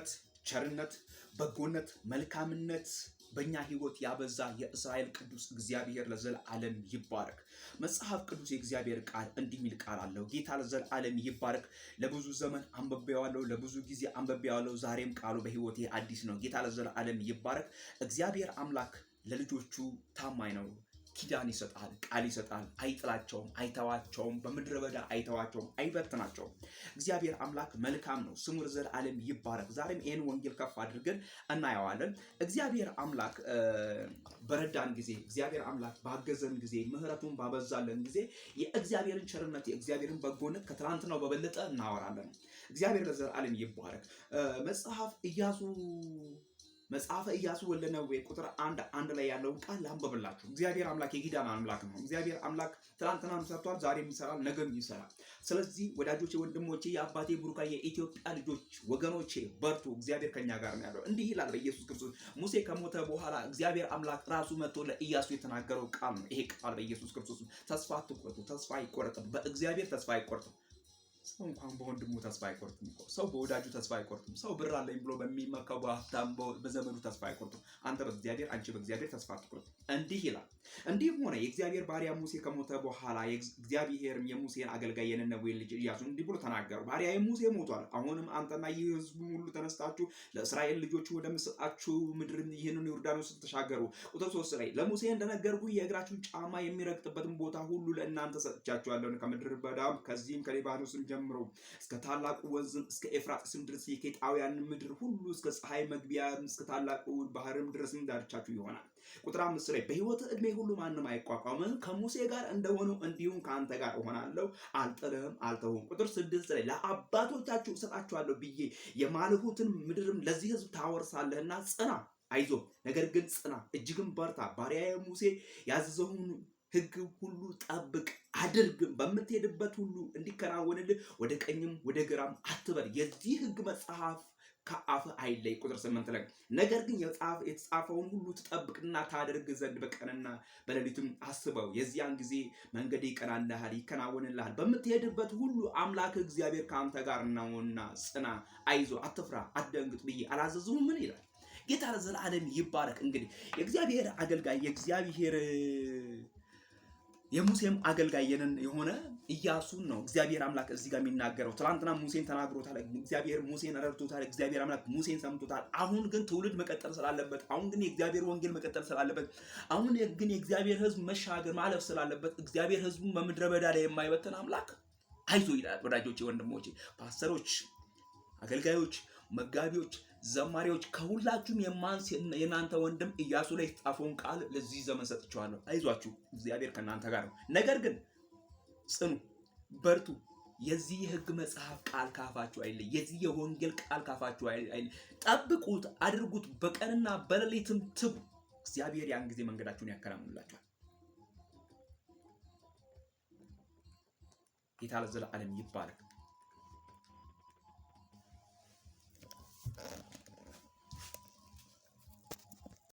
ምሕረት፣ ቸርነት፣ በጎነት፣ መልካምነት በእኛ ህይወት ያበዛ የእስራኤል ቅዱስ እግዚአብሔር ለዘላለም ይባረክ። መጽሐፍ ቅዱስ የእግዚአብሔር ቃል እንዲህ የሚል ቃል አለው። ጌታ ለዘላለም ይባረክ። ለብዙ ዘመን አንብቤዋለሁ፣ ለብዙ ጊዜ አንብቤዋለሁ። ዛሬም ቃሉ በህይወቴ አዲስ ነው። ጌታ ለዘላለም ይባረክ። እግዚአብሔር አምላክ ለልጆቹ ታማኝ ነው። ኪዳን ይሰጣል፣ ቃል ይሰጣል። አይጥላቸውም፣ አይተዋቸውም። በምድረ በዳ አይተዋቸውም፣ አይበትናቸውም። እግዚአብሔር አምላክ መልካም ነው። ስሙ ለዘላለም ይባረክ። ዛሬም ይህን ወንጌል ከፍ አድርገን እናየዋለን። እግዚአብሔር አምላክ በረዳን ጊዜ፣ እግዚአብሔር አምላክ ባገዘን ጊዜ፣ ምህረቱን ባበዛለን ጊዜ የእግዚአብሔርን ቸርነት፣ የእግዚአብሔርን በጎነት ከትላንትናው በበለጠ እናወራለን። እግዚአብሔር ለዘላለም ይባረክ። መጽሐፈ ኢያሱ ወልደ ነዌ ቁጥር 1 ላይ ያለውን ቃል ላንብብላችሁ። እግዚአብሔር አምላክ የኪዳን አምላክ ነው። እግዚአብሔር አምላክ ትናንትናም ሰርቷል፣ ዛሬም ይሰራል፣ ነገም ይሰራል። ስለዚህ ወዳጆቼ፣ ወንድሞቼ፣ የአባቴ ቡሩካን የኢትዮጵያ ልጆች ወገኖቼ በርቱ። እግዚአብሔር ከኛ ጋር ነው ያለው። እንዲህ ይላል በኢየሱስ ክርስቶስ። ሙሴ ከሞተ በኋላ እግዚአብሔር አምላክ ራሱ መጥቶ ለኢያሱ የተናገረው ቃል ነው። ይሄ ቃል በኢየሱስ ክርስቶስ ተስፋ አትቁረጡ፣ ተስፋ አይቆረጥም። በእግዚአብሔር ተስፋ አይቆረጥም። ሰው እንኳን በወንድሙ ተስፋ አይቆርጥም። ሰው በወዳጁ ተስፋ አይቆርጥም። ሰው ብር አለኝ ብሎ በሚመካው በሀብታም በዘመዱ ተስፋ አይቆርጥም። አንተ በእግዚአብሔር፣ አንቺ በእግዚአብሔር ተስፋ አትቁረጥ። እንዲህ ይላል። እንዲህም ሆነ የእግዚአብሔር ባሪያ ሙሴ ከሞተ በኋላ እግዚአብሔርም የሙሴን አገልጋይ የነነዌን ልጅ ኢያሱን እንዲህ ብሎ ተናገረው። ባሪያዬ ሙሴ ሞቷል። አሁንም አንተና ይህ ሕዝቡ ሁሉ ተነስታችሁ ለእስራኤል ልጆች ወደምሰጣችሁ ምድር ይህንን ዮርዳኖስ ተሻገሩ። ቁጥር 3 ላይ ለሙሴ እንደነገርኩ የእግራችሁን ጫማ የሚረግጥበትን ቦታ ሁሉ ለእናንተ ሰጥቻችኋለሁ። ከምድር በዳም ከዚህም ከሊባኖስም ጀምሮ እስከ ታላቁ ወንዝም እስከ ኤፍራጥስም ድረስ የኬጣውያን ምድር ሁሉ እስከ ፀሐይ መግቢያ እስከ ታላቁ ባህርም ድረስም ዳርቻችሁ ይሆናል። ቁጥር 5 ላይ በሕይወት ዕድሜ ሁሉ ማንም አይቋቋምም። ከሙሴ ጋር እንደሆነው እንዲሁም ከአንተ ጋር እሆናለሁ፣ አልጥልህም፣ አልተውም። ቁጥር 6 ላይ ለአባቶቻችሁ እሰጣችኋለሁ ብዬ የማልሁትን ምድርም ለዚህ ሕዝብ ታወርሳለህና ጽና፣ አይዞ፣ ነገር ግን ጽና፣ እጅግም በርታ። ባሪያዬ ሙሴ ያዘዘውን ሕግ ሁሉ ጠብቅ አድርግ። በምትሄድበት ሁሉ እንዲከናወንልህ ወደ ቀኝም ወደ ግራም አትበል። የዚህ ሕግ መጽሐፍ ከአፍ አይለይ። ቁጥር 8 ላይ ነገር ግን የተጻፈውን ሁሉ ትጠብቅና ታደርግ ዘንድ በቀንና በሌሊትም አስበው። የዚያን ጊዜ መንገድ ይቀናልሃል፣ ይከናወንልሃል። በምትሄድበት ሁሉ አምላክ እግዚአብሔር ከአንተ ጋር ነውና ጽና፣ አይዞ፣ አትፍራ፣ አትደንግጥ ብዬ አላዘዝሁም? ምን ይላል ጌታ ለዘላለም ይባረክ። እንግዲህ የእግዚአብሔር አገልጋይ የእግዚአብሔር የሙሴም አገልጋይ የሆነ ኢያሱን ነው እግዚአብሔር አምላክ እዚህ ጋር የሚናገረው። ትላንትና ሙሴን ተናግሮታል። እግዚአብሔር ሙሴን ረድቶታል። እግዚአብሔር አምላክ ሙሴን ሰምቶታል። አሁን ግን ትውልድ መቀጠል ስላለበት፣ አሁን ግን የእግዚአብሔር ወንጌል መቀጠል ስላለበት፣ አሁን ግን የእግዚአብሔር ሕዝብ መሻገር ማለፍ ስላለበት እግዚአብሔር ሕዝቡን በምድረ በዳ ላይ የማይበትን አምላክ አይዞ ይላል። ወዳጆቼ፣ ወንድሞቼ፣ ፓስተሮች፣ አገልጋዮች፣ መጋቢዎች፣ ዘማሪዎች ከሁላችሁም የማንስ የናንተ ወንድም ኢያሱ ላይ የተጻፈውን ቃል ለዚህ ዘመን ሰጥቻለሁ። አይዟችሁ፣ እግዚአብሔር ከናንተ ጋር ነው። ነገር ግን ጽኑ፣ በርቱ። የዚህ የሕግ መጽሐፍ ቃል ካፋችሁ አይለይ። የዚህ የወንጌል ቃል ካፋችሁ አይለይ። ጠብቁት፣ አድርጉት፣ በቀንና በሌሊትም ትጉ። እግዚአብሔር ያን ጊዜ መንገዳችሁን ያከናውንላችኋል። ጌታ ለዘላለም ይባረክ።